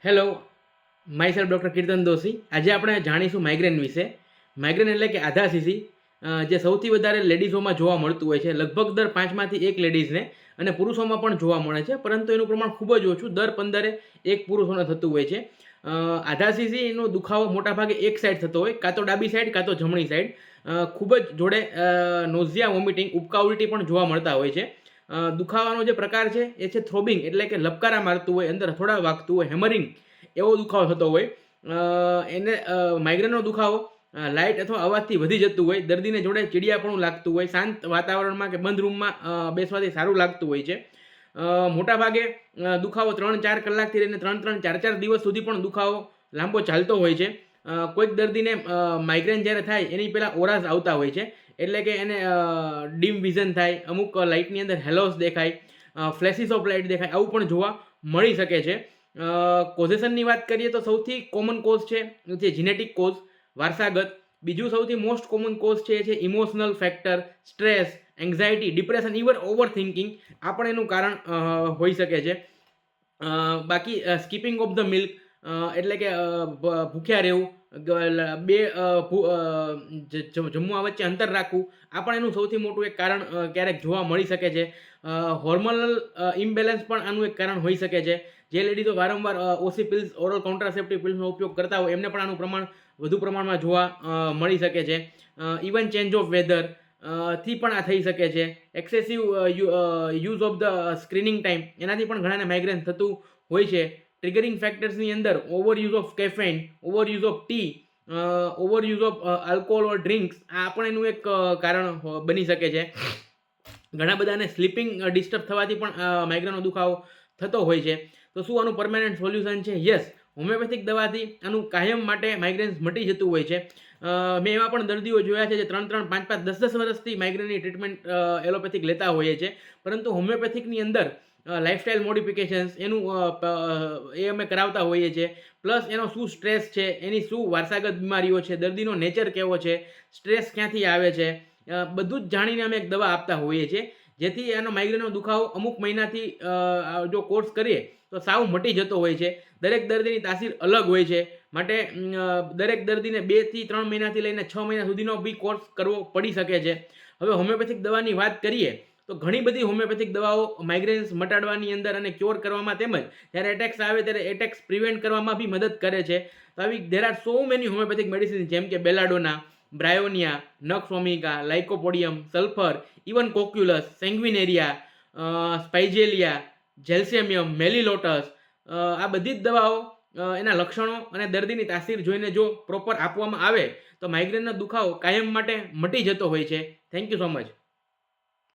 Hello, my self doctor કીર્તન દોશી. આજે આપણે જાણીશું માઇગ્રેન વિશે. માઇગ્રેન એટલે કે આધાશીશી, જે સૌથી વધારે લેડીઝોમાં જોવા મળતું હોય છે. લગભગ દર 5માંથી 1 લેડીઝને અને પુરુષોમાં પણ જોવા મળે છે, પરંતુ એનું પ્રમાણ ખૂબ જ ઓછું. દર 15એ 1 પુરુષોને થતું હોય છે. આધાશીશીનો દુખાવો મોટાભાગે એક સાઈડ થતો હોય, કાં તો ડાબી સાઈડ કાં તો જમણી સાઈડ. ખૂબ જ જોડે નોઝિયા, વોમિટિંગ, ઉબકા ઉલટી પણ જોવા મળતા હોય છે. દુખાવાનો જે પ્રકાર છે એ છે થ્રોબિંગ, એટલે કે લપકારા મારતું હોય, અંદર થોડા વાગતું હોય, હેમરિંગ એવો દુખાવો થતો હોય. એને માઇગ્રેનનો દુખાવો લાઇટ અથવા અવાજથી વધી જતું હોય, દર્દીને જોડે ચીડિયાપણું લાગતું હોય, શાંત વાતાવરણમાં કે બંધ રૂમમાં બેસવાથી સારું લાગતું હોય છે. મોટાભાગે દુખાવો 3-4 કલાકથી લઈને 3-3, 4-4 દિવસ સુધી પણ દુખાવો લાંબો ચાલતો હોય છે. કોઈક દર્દીને માઇગ્રેન જ્યારે થાય એની પહેલાં ઓરાસ આવતા હોય છે, એટલે કે એને ડીમ વિઝન થાય, અમુક લાઇટની અંદર હેલોસ દેખાય, ફ્લેશિસ ઓફ લાઇટ દેખાય, આવું પણ જોવા મળી શકે છે. કોઝેશનની વાત કરીએ તો સૌથી કોમન કોઝ છે જે જીનેટિક કોઝ, વારસાગત. બીજું સૌથી મોસ્ટ કોમન કોઝ છે એ છે emotional factor, stress, anxiety, depression, even over thinking. આ પણ એનું કારણ હોઈ શકે છે. બાકી સ્કીપિંગ ઓફ ધ મિલ્ક, એટલે કે ભૂખ્યા રહેવું, બે જમવા વચ્ચે અંતર રાખવું, આ પણ એનું સૌથી મોટું એક કારણ ક્યારેક જોવા મળી શકે છે. હોર્મોનલ ઇમ્બેલેન્સ પણ આનું એક કારણ હોઈ શકે છે. જે લેડીઝો વારંવાર ઓસી પિલ્સ, ઓરલ કોન્ટ્રાસેપ્ટિવ પિલ્સનો ઉપયોગ કરતા હોય એમને પણ આનું પ્રમાણ વધુ પ્રમાણમાં જોવા મળી શકે છે. ઇવન ચેન્જ ઓફ વેધર થી પણ આ થઈ શકે છે. Excessive use of the screening time, એનાથી પણ ઘણાને માઇગ્રેન થતું હોય છે. ટ્રિગરિંગ ફેક્ટર્સની અંદર over use of caffeine, over use of tea, over use of alcohol or drinks, આ પણ એનું એક કારણ બની શકે છે. ઘણા બધાને સ્લીપિંગ ડિસ્ટર્બ થવાથી પણ માઇગ્રેનનો દુખાવો થતો હોય છે. તો શું આનું પરમેનન્ટ સોલ્યુશન છે? યસ, હોમિયોપેથિક દવાથી આનું કાયમ માટે માઇગ્રેન્સ મટી જતું હોય છે. મેં એવા પણ દર્દીઓ જોયા છે જે 3-3, 5-5, 10-10 વર્ષથી માઇગ્રેનની ટ્રીટમેન્ટ એલોપેથિક લેતા હોઈએ છે, પરંતુ હોમિયોપેથિકની અંદર લાઇફસ્ટાઇલ મોડિફિકેશન્સ એનું એ અમે કરાવતા હોઈએ છીએ. પ્લસ એનો શું સ્ટ્રેસ છે, એની શું વારસાગત બીમારીઓ છે, દર્દીનો નેચર કેવો છે, સ્ટ્રેસ ક્યાંથી આવે છે, બધું જ જાણીને અમે એક દવા આપતા હોઈએ છીએ, જેથી એનો માઇગ્રેનનો દુખાવો અમુક મહિનાથી જો કોર્સ કરીએ તો સાવ મટી જતો હોય છે. દરેક દર્દીની તાસીર અલગ હોય છે, માટે દરેક દર્દીને 2 થી 3 મહિનાથી લઈને 6 મહિના સુધીનો બી કોર્સ કરવો પડી શકે છે. હવે હોમિયોપેથિક દવાની વાત કરીએ તો ઘણી બધી હોમિયોપેથિક દવાઓ માઇગ્રેન્સ મટાડવાની અંદર અને ક્યોર કરવામાં, તેમજ જ્યારે એટેક્સ આવે ત્યારે એટેક્સ પ્રિવેન્ટ કરવામાં બી મદદ કરે છે. તો આવી there are so many homeopathic medicine, જેમ કે બેલાડોના, બ્રાયોનિયા, નક્સઓમિકા, લાઇકોપોડિયમ, સલ્ફર, ઇવન કોક્યુલસ, સેંગ્વિનેરિયા, સ્પાઇજેલિયા, જેલ્સેમિયમ, મેલીલોટસ, આ બધી જ દવાઓ એના લક્ષણો અને દર્દીની તાસીર જોઈને જો પ્રોપર આપવામાં આવે તો માઇગ્રેનનો દુખાવો કાયમ માટે મટી જતો હોય છે. Thank you so much.